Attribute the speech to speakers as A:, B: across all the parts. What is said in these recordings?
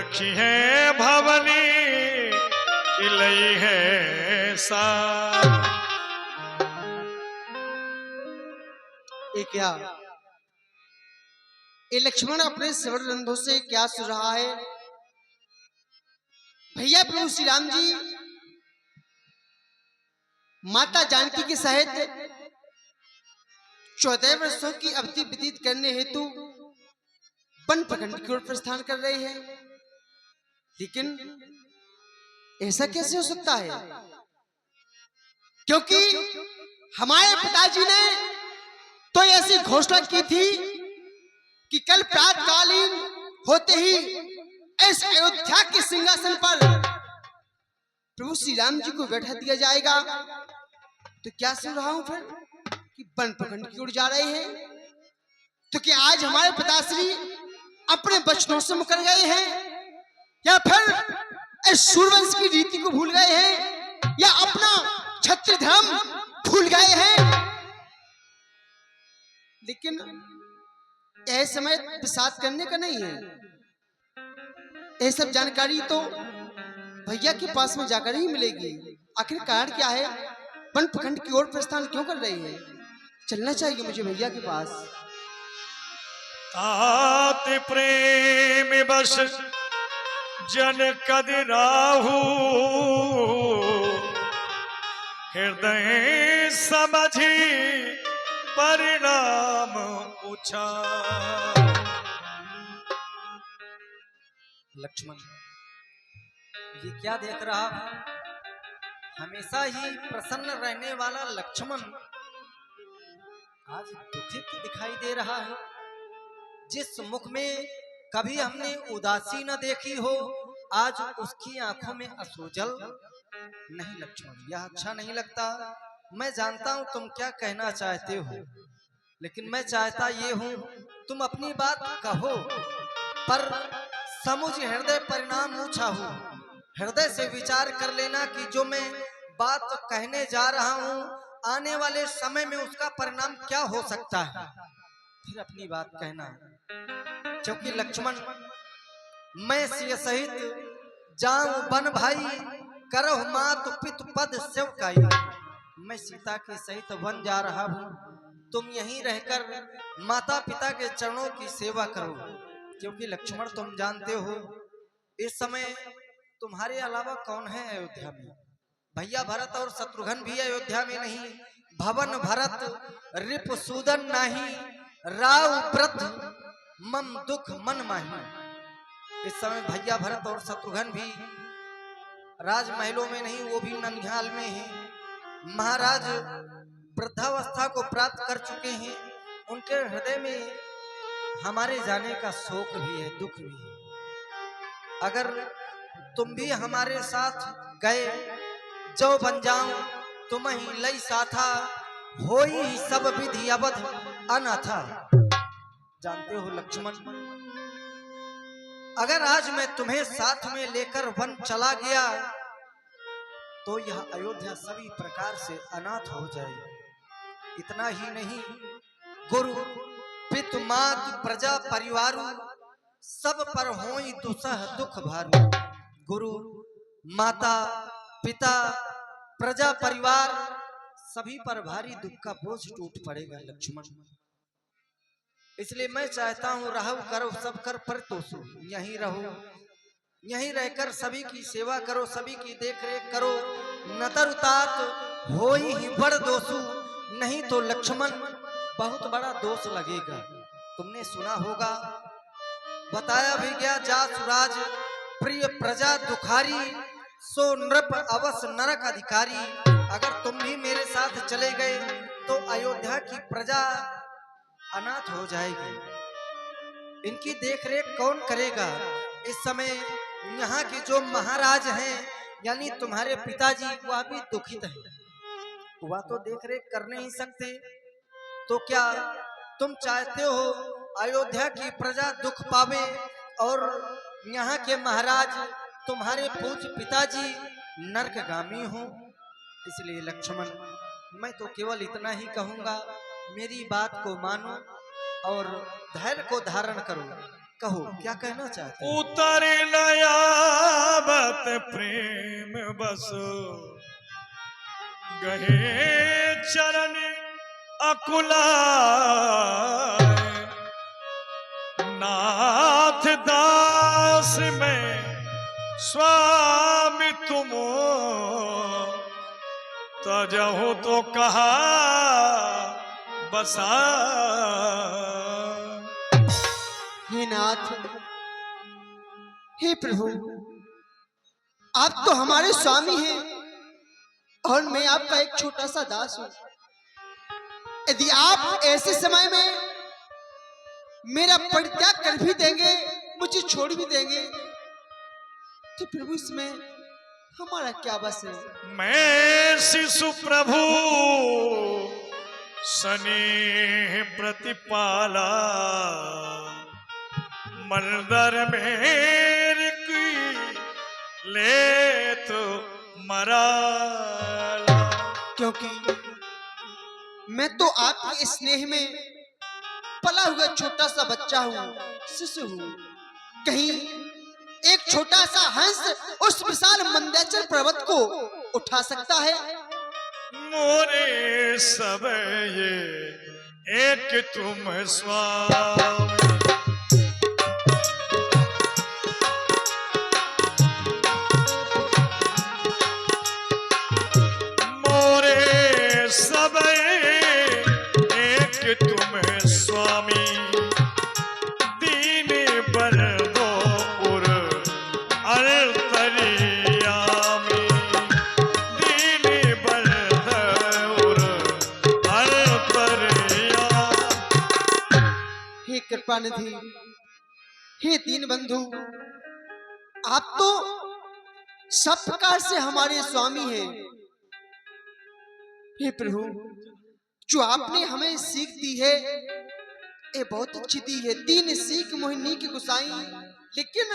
A: रखी है भवनी किलई है सा।
B: ये क्या, ये लक्ष्मण अपने सवर्ण रंधों से क्या सुन रहा है? भैया प्रभु श्री राम जी माता जानकी के सहित 14 वर्षों की अवधि व्यतीत करने हेतु वन प्रखंड की ओर प्रस्थान कर रहे हैं। लेकिन ऐसा कैसे हो सकता है? क्योंकि हमारे पिताजी ने तो ऐसी घोषणा की थी कि कल प्रातकालीन होते ही इस अयोध्या के सिंहासन पर प्रभु श्री राम जी को बैठा दिया जाएगा। तो क्या सुन रहा हूं फिर कि वन प्रखंड की ओर जा रहे हैं? तो क्या आज हमारे पिताश्री अपने वचनों से मुकर गए हैं, या फिर इस सूर्यवंश की रीति को भूल गए हैं, या अपना क्षत्रिय धर्म भूल गए हैं? लेकिन यह समय विषाद करने का नहीं है। यह सब जानकारी तो भैया के पास में जाकर ही मिलेगी। आखिर कारण क्या है? वन प्रखंड की ओर प्रस्थान क्यों कर रहे हैं? चलना चाहिए मुझे भैया के पास।
A: तात प्रेम बस जन कद राहु, हृदय समझी परिणाम पूछा।
C: लक्ष्मण, ये क्या देख रहा है? हमेशा ही प्रसन्न रहने वाला लक्ष्मण आज दुखित दिखाई दे रहा है। जिस मुख में कभी हमने उदासी न देखी हो, आज उसकी आंखों में अश्रुजल। नहीं लक्ष्मण, यह अच्छा नहीं लगता। मैं जानता हूं तुम क्या कहना चाहते हो, लेकिन मैं चाहता ये हूं तुम अपनी बात कहो, पर समुझ हृदय परिणाम ऊंचा हो। हृदय से विचार कर लेना कि जो मैं बात कहने जा रहा हूं, आने वाले समय में उसका परिणाम क्या हो सकता है, फिर अपनी बात कहना। क्योंकि लक्ष्मण, मैं सिय सहित जाऊं बन भाई, करह मात पितु पद सेवकाई। मैं सीता के सहित वन जा रहा हूं, तुम यहीं रहकर माता पिता के चरणों की सेवा करो। क्योंकि लक्ष्मण, तुम जानते हो इस समय तुम्हारे अलावा कौन है अयोध्या में? भैया भरत और शत्रुघ्न भी अयोध्या में नहीं। भवन भरत रिप सूदन नाही, राव वृद्ध मम दुख मन माही। इस समय भैया भरत और शत्रुघ्न भी राजमहलों में नहीं, वो भी ननिहाल में हैं। महाराज वृद्धावस्था को प्राप्त कर चुके हैं। उनके हृदय में हमारे जाने का शोक भी है, दुख भी है। अगर तुम भी हमारे साथ गए, जो बन जाऊं तुम ही लई साथा, होई ही सब विधि अवध अनाथा। जानते हो लक्ष्मण, अगर आज मैं तुम्हें साथ में लेकर वन चला गया तो यह अयोध्या सभी प्रकार से अनाथ हो जाएगी। इतना ही नहीं, गुरु पितु मात प्रजा परिवारु, सब पर होई दुसह दुख भारू। गुरु माता पिता प्रजा परिवार सभी पर भारी दुख का बोझ टूट पड़ेगा लक्ष्मण। इसलिए मैं चाहता हूं रहु करो सब कर पर तोसु, यहीं रहो, यहीं रहकर सभी की सेवा करो, सभी की देख रेख करो। नतर उतात होई ही बड़ दोषु, नहीं तो लक्ष्मण बहुत बड़ा दोष लगेगा। तुमने सुना होगा, बताया भी गया, जासुराज प्रिय प्रजा दुखारी, सो नृप अवस नरक अधिकारी। अगर तुम भी मेरे साथ चले गए तो अयोध्या की प्रजा अनाथ हो जाएगी। इनकी देखरेख कौन करेगा? इस समय यहाँ के जो महाराज हैं, यानी तुम्हारे पिताजी, वह भी दुखित हैं। वह तो देखरेख कर नहीं सकते। तो क्या तुम चाहते हो अयोध्या की प्रजा दुख पावे और यहाँ के महाराज तुम्हारे पूज्य पिताजी नरकगामी हो? इसलिए लक्ष्मण, मैं तो केवल इतना ही कहूंगा, मेरी बात को मानो और धैर्य को धारण करो। कहो क्या कहना चाहते हो?
A: उतर नयाबत प्रेम बस गहे चरण अकुला नाथ दास में स्वामी तुम तजहु तो कहा बसा।
B: हे नाथ, हे प्रभु, आप तो हमारे स्वामी हैं और मैं आपका एक छोटा सा दास हूं। यदि आप ऐसे समय में मेरा परित्याग कर भी देंगे, मुझे छोड़ भी देंगे, तो प्रभु इसमें हमारा क्या बस है।
A: मैं शिशु प्रभु स्नेह प्रतिपाला मंदर मेरी की ले तो मराला।
B: क्योंकि मैं तो आपके स्नेह में पला हुआ छोटा सा बच्चा हूँ, शिशु हूँ। कहीं एक छोटा सा हंस उस विशाल मंदाचल पर्वत को उठा सकता है?
A: मोरे सब ये एक तुम स्वामी। मोरे सब एक तुम स्वामी दीन पर दो उर अरतरियामी दीन पर दो उर अरतरिया।
B: हे कृपा निधि, हे दीन बंधु, आप तो सब प्रकार से हमारे स्वामी हैं। हे प्रभु, जो आपने हमें सीख दी है ये बहुत अच्छी दी है। तीन सीख मोहिनी की गुसाई, लेकिन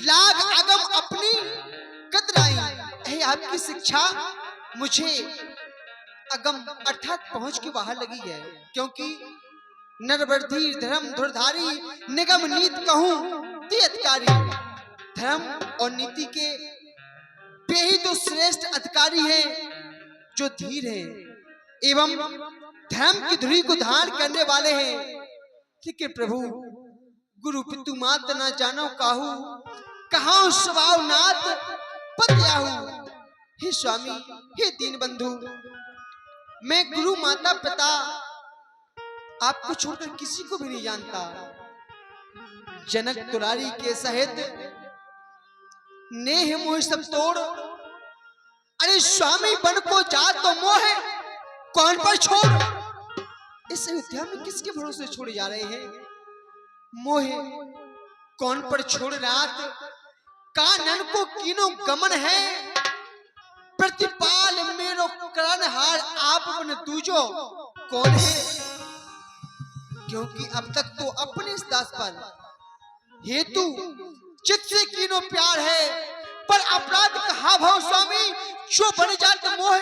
B: लाग अगम अपनी कतराई। है आपकी शिक्षा मुझे अगम अर्थात पहुंच के बाहर लगी है। क्योंकि नरवर्धी धर्म धुरधारी निगम नीत कहूं अधिकारी। धर्म और नीति के वे ही तो श्रेष्ठ अधिकारी हैं जो धीर है एवं धर्म की धुरी को धारण करने वाले हैं। लेकिन प्रभु, गुरु पितु मात न जानो काहू, कहां स्वभाव नाथ पत्याहू। हे स्वामी, हे दीन बंधु, मैं गुरु माता पिता आपको छोड़कर किसी को भी नहीं जानता। जनक तुरारी के सहित नेह मोह सब तोड़, अरे स्वामी बन को जा तो मोह कौन पर छोड़। इस अयोध्या में किसके भरोसे छोड़े जा रहे हैं? मोह कौन पर छोड़ रात, कानन को कीनो गमन है। प्रतिपाल मेरो करण हार आप बन दूजो कौन है। क्योंकि अब तक तो अपने इस दास पर हेतु चित से कीनो प्यार है, पर अपराध कहा भाव स्वामी जो बन जात मोह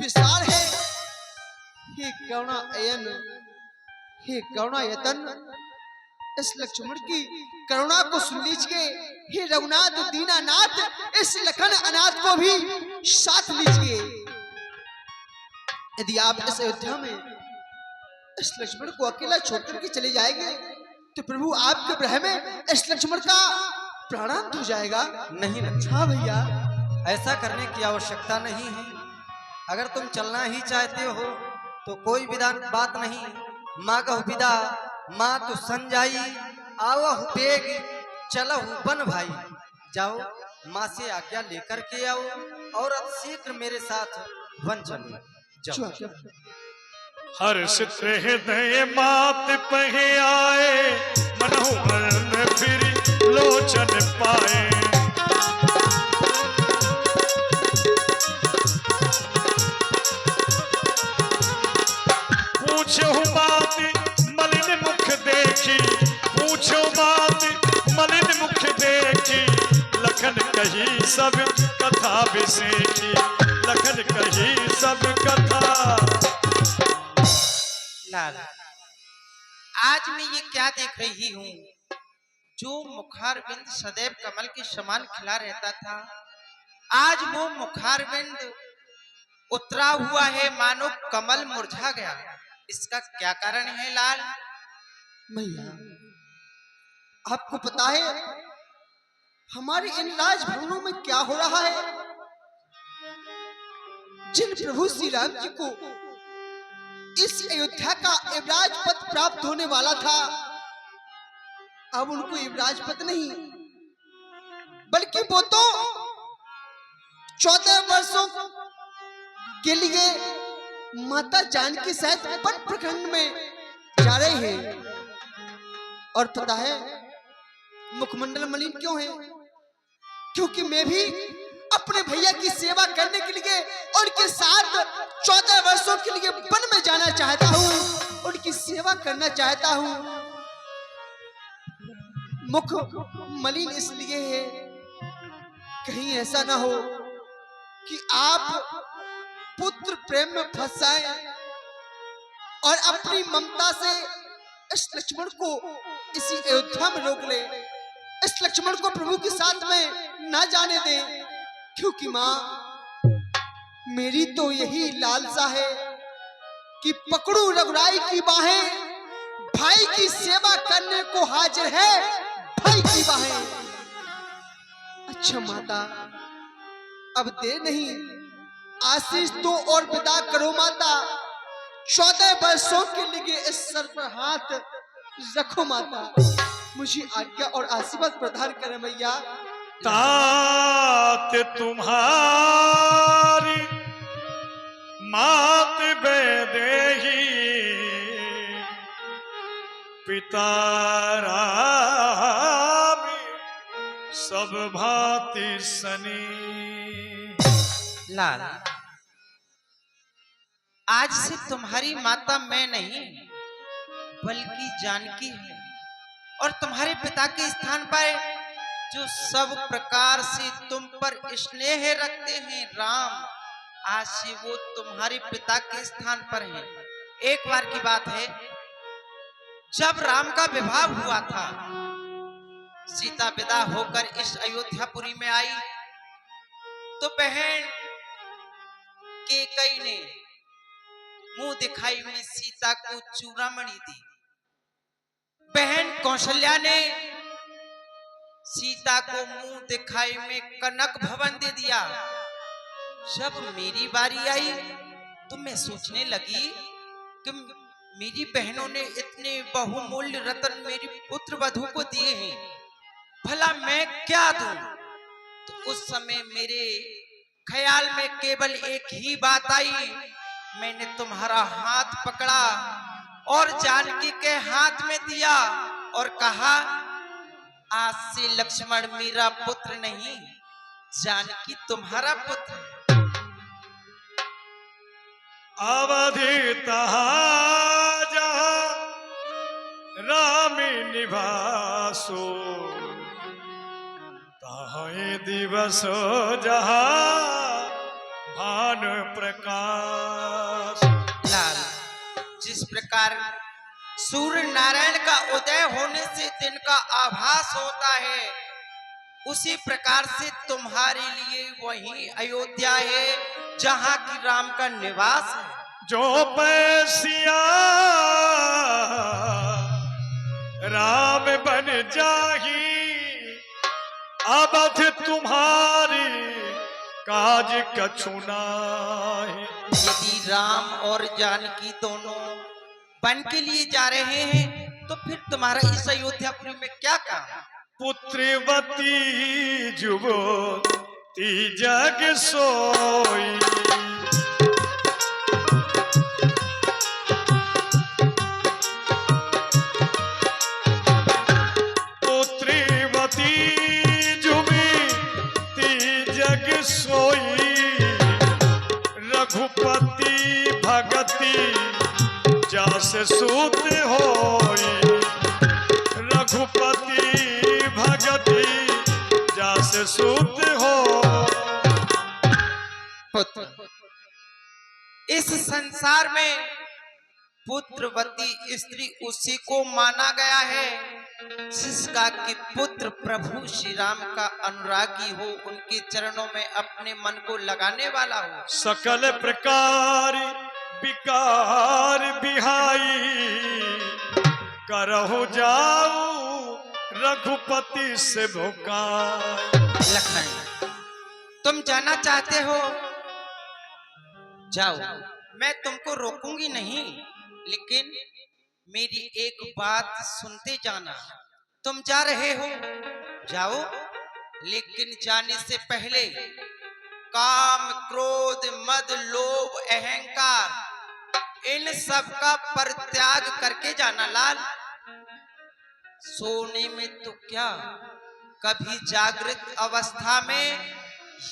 B: विसार है। हे करुणा अयन, हे करुणा यतन, इस लक्ष्मण की करुणा को सुन लीजिए। हे रघुनाथ दीनानाथ, इस लखन अनाथ को भी साथ लीजिए। यदि आप इस अयोध्या में इस लक्ष्मण को अकेला छोड़कर के चले जाएंगे तो प्रभु आपके ग्रह में इस लक्ष्मण का प्राणांत हो जाएगा।
C: नहीं लक्ष्मण,
B: हाँ भैया,
C: ऐसा करने की आवश्यकता नहीं है। अगर तुम चलना ही चाहते हो तो कोई बात नहीं। मागहु विदा मातु संजाई, आवहु बेग चलहु बन भाई। जाओ, माँ से आज्ञा लेकर के आओ और अब शीघ्र मेरे साथ वन चलो। जाओ।
A: हर्षित हृदय मात पहे आए, मनोहर फिर लोचन पाए। पूछो बात मलिन मुख देखी, पूछो बात मलिन मुख देखी। लखन कही सब कथा बिसेखी, लखन कही सब कथा।
D: लाल, आज मैं ये क्या देख रही हूँ
C: जो मुखारविंद सदैव कमल के समान खिला रहता था, आज वो मुखारविंद उतरा हुआ है, मानो कमल मुरझा गया। इसका क्या कारण है लाल?
B: भैया, आपको पता है हमारे इन राजभवनों में क्या हो रहा है? जिन प्रभु श्री राम जी को इस अयोध्या का युवराज पद प्राप्त होने वाला था, अब उनको युवराज पद नहीं, बल्कि वो तो 14 वर्षों के लिए माता जानकी सहित वन प्रखंड में जा रहे हैं। और पता है मुखमंडल मलिन क्यों है? क्योंकि मैं भी अपने भैया की सेवा करने के लिए उनके साथ 14 वर्षों के लिए वन में जाना चाहता हूँ, उनकी सेवा करना चाहता हूँ। मुख मलिन इसलिए है, कहीं ऐसा ना हो कि आप पुत्र प्रेम में फंस जाए और अपनी ममता से इस लक्ष्मण को इसी अयोध्या में रोक ले, इस लक्ष्मण को प्रभु के साथ में ना जाने दे। क्योंकि माँ, मेरी तो यही लालसा है कि पकड़ू रघुराई की बाहें, भाई की सेवा करने को हाजिर है भाई की बाहें। अच्छा माता, अब देर नहीं, आशीष दो और विदा करो माता। 14 वर्षों के लिए इस सर पर हाथ रखो माता। मुझे आज्ञा और आशीर्वाद प्रदान करें मैया।
A: तात तुम्हारी मात बेदेही, पिता राम सब भांति सनी।
C: लाल, आज से तुम्हारी माता मैं नहीं बल्कि जानकी है, और तुम्हारे पिता के स्थान पर जो सब प्रकार से तुम पर स्नेह रखते हैं राम, आज से वो तुम्हारे पिता के स्थान पर हैं। एक बार की बात है, जब राम का विवाह हुआ था, सीता विदा होकर इस अयोध्यापुरी में आई, तो बहन कैकेयी ने मुंह दिखाई में सीता को चूड़ामणि दी। बहन कौशल्या ने सीता को मुंह दिखाई में कनक भवन दे दिया। जब मेरी बारी आई तो मैं सोचने लगी कि मेरी बहनों ने इतने बहुमूल्य रत्न मेरी पुत्र वधू को दिए हैं, भला मैं क्या दूं? तो उस समय मेरे ख्याल में केवल एक ही बात आई। मैंने तुम्हारा हाथ पकड़ा और जानकी के हाथ में दिया और कहा, आज से लक्ष्मण मेरा पुत्र नहीं, जानकी तुम्हारा पुत्र है।
A: अवधि तहाँ जहाँ राम निवासो, तहाँ दिवस जहाँ भान प्रकाश।
C: लाल, जिस प्रकार सूर्य नारायण का उदय होने से दिन का आभास होता है, उसी प्रकार से तुम्हारे लिए वही अयोध्या है जहाँ की राम का निवास है।
A: जो पैसिया राम बन जाही, अवध तुम्हारी काज कछु नाहि।
C: यदि राम और जानकी दोनों वन के लिए जा रहे हैं तो फिर तुम्हारा इस अयोध्यापुरी में क्या काम?
A: पुत्रवती जुवती जग सोई, पुत्रवती जुवती जग सोई, रघुपति भगति जास सूत होई, रघुपति भगति जास सूत हो।
C: पुत्र, इस संसार में पुत्रवती स्त्री उसी को माना गया है जिसका कि पुत्र प्रभु श्री राम का अनुरागी हो, उनके चरणों में अपने मन को लगाने वाला हो।
A: सकल प्रकार विकार बिहाई करहु जाऊ रघुपति से भुकाई।
C: लखन, तुम जाना चाहते हो, जाओ, मैं तुमको रोकूंगी नहीं, लेकिन मेरी एक बात सुनते जाना। तुम जा रहे हो, जाओ, लेकिन जाने से पहले काम, क्रोध, मद, लोभ, अहंकार, इन सब का परित्याग करके जाना लाल। सोने में तो क्या, कभी जागृत अवस्था में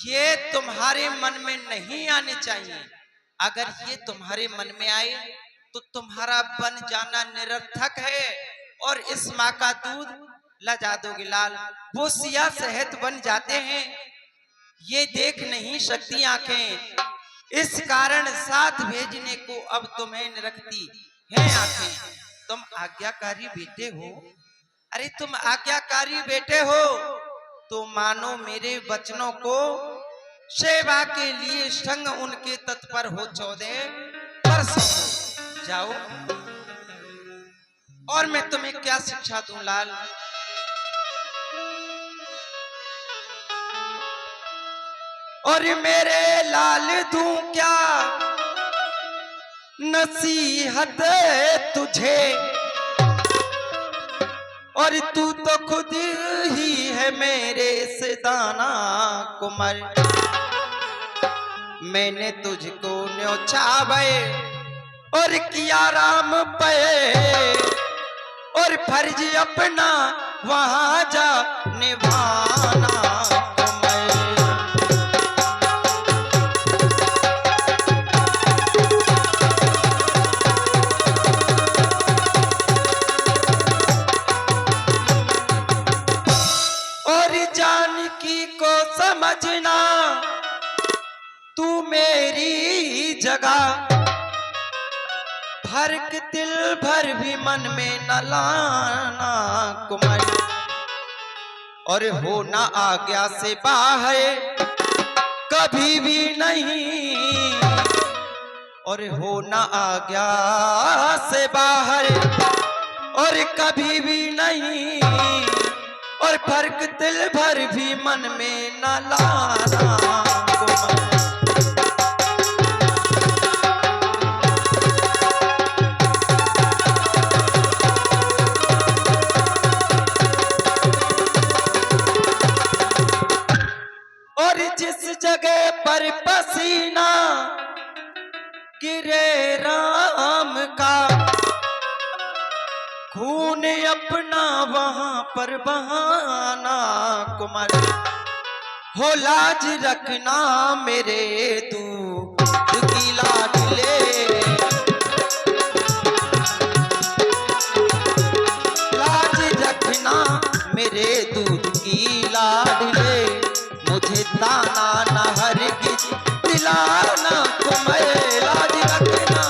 C: ये तुम्हारे मन में नहीं आने चाहिए। अगर ये तुम्हारे मन में आए तो तुम्हारा बन जाना निरर्थक है और इस माँ का दूध लजा दोगे लाल। वो सिया शहद बन जाते हैं, ये देख नहीं सकती आंखें, इस कारण साथ भेजने को अब तुम्हें निरखती हैं आंखें। तुम आज्ञाकारी बेटे हो, अरे तुम आज्ञाकारी बेटे हो तो मानो मेरे वचनों को, सेवा के लिए संग उनके तत्पर हो 14 वर्ष। जाओ, और मैं तुम्हें क्या शिक्षा दूं लाल। और मेरे लाल दूं क्या नसीहत तुझे, और तू तो खुद ही है मेरे से दाना कुमार। मैंने तुझको न्योछावे और किया राम पे, और फर्ज अपना वहां जा निभाना तुम्हें। और जानकी को समझना तू मेरी जगह, फर्क दिल भर भी मन में न लाना कुमार। और हो ना आज्ञा से बाहर कभी भी नहीं, और हो ना आज्ञा से बाहर और कभी भी नहीं, और फर्क दिल भर भी मन में न लाना कुमार। जिस जगह पर पसीना गिरे राम का, खून अपना वहां पर बहाना कुमार। हो लाज रखना मेरे दूध की लाडले, लाज रखना मेरे दूध की लाडले। मुझे ताना न हरगिज दिलाना कुमार, लाज रखना।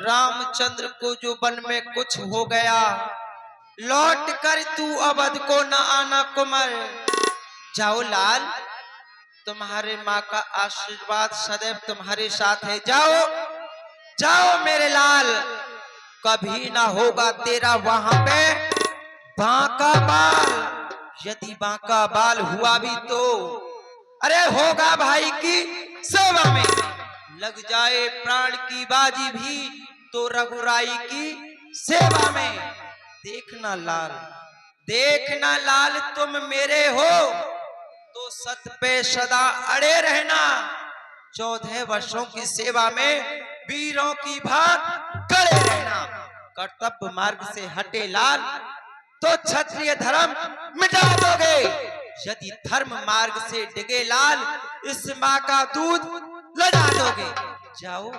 C: रामचंद्र को जो वन में कुछ हो गया, लौट कर तू अवध को न आना कुमार। जाओ लाल, तुम्हारे माँ का आशीर्वाद सदैव तुम्हारे साथ है। जाओ जाओ मेरे लाल, कभी ना होगा तेरा वहां पे बांका बाल। यदि बांका बाल हुआ भी तो अरे होगा भाई की सेवा में, लग जाए प्राण की बाजी भी तो रघुराई की सेवा में। देखना लाल, देखना लाल, तुम मेरे हो तो सत पे सदा अड़े रहना। 14 वर्षों की सेवा में वीरों की भांत खड़े रहना। कर्तव्य मार्ग से हटे लाल तो क्षत्रिय धर्म मिटा दोगे। यदि धर्म मार्ग से डिगे लाल, इस माँ का दूध लगा दोगे। जाओ,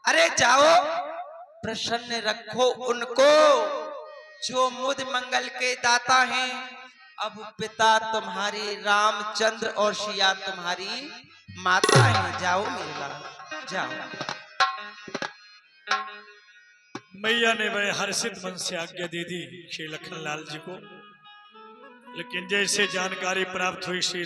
C: अरे जाओ, प्रसन्न रखो उनको जो मुद मंगल के दाता हैं।
D: अब पिता तुम्हारे रामचंद्र और सिया तुम्हारी माता है। जाओ मेरे लाल, जाओ।
A: मैया ने बड़े हर्षित मन से आज्ञा दे दी श्री लखनलाल जी को। लेकिन जैसे जानकारी प्राप्त हुई श्री